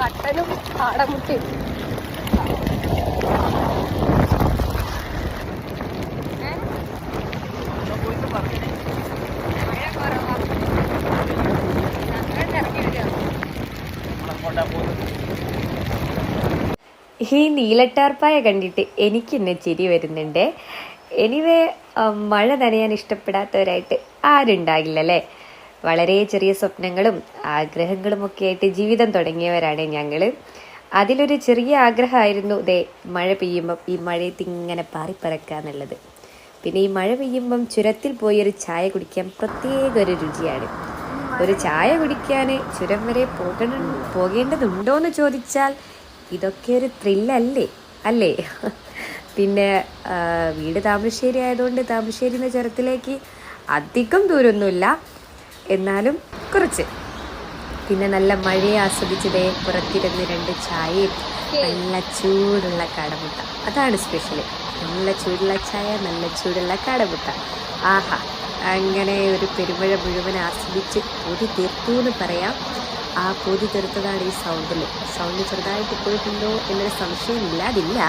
കട്ടനും കാടമുട്ടയും. ഈ നീലട്ടാർപ്പായ കണ്ടിട്ട് എനിക്ക് തന്നെ ചിരി വരുന്നുണ്ട്. എനിവേ മഴ നനയാൻ ഇഷ്ടപ്പെടാത്തവരായിട്ട് ആരുണ്ടാകില്ലല്ലേ. വളരെ ചെറിയ സ്വപ്നങ്ങളും ആഗ്രഹങ്ങളും ഒക്കെ ആയിട്ട് ജീവിതം തുടങ്ങിയവരാണ് ഞങ്ങൾ. അതിലൊരു ചെറിയ ആഗ്രഹമായിരുന്നു മഴ പെയ്യുമ്പം ഈ മഴയത്ത് ഇങ്ങനെ പാറിപ്പറക്കുക എന്നുള്ളത്. പിന്നെ ഈ മഴ പെയ്യുമ്പം ചുരത്തിൽ പോയൊരു ചായ കുടിക്കാൻ പ്രത്യേക ഒരു രുചിയാണ്. ഒരു ചായ കുടിക്കാൻ ചുരം വരെ പോകേണ്ടതുണ്ടോ എന്ന് ചോദിച്ചാൽ ഇതൊക്കെ ഒരു ത്രില്ലല്ലേ അല്ലേ? പിന്നെ വീട് താമരശ്ശേരി ആയതുകൊണ്ട് താമരശ്ശേരി എന്ന ചുരത്തിലേക്ക് അധികം ദൂരമൊന്നുമില്ല, എന്നാലും കുറച്ച്. പിന്നെ നല്ല മഴയെ ആസ്വദിച്ചതേ പുറത്തിരുന്ന് 2 ചായയും നല്ല ചൂടുള്ള കാടമുട്ട. അതാണ് സ്പെഷ്യൽ. നല്ല ചൂടുള്ള ചായ, നല്ല ചൂടുള്ള കാടമുട്ട. ആഹാ, അങ്ങനെ ഒരു പെരുമഴ മുഴുവൻ ആസ്വദിച്ച് പൊതി തീർത്തു എന്ന് പറയാം. ആ പൊതി തീർത്തതാണ് ഈ സൗണ്ട് ചെറുതായിട്ട് പോയിട്ടുണ്ടോ എന്നൊരു സംശയമില്ല. അതില്ല.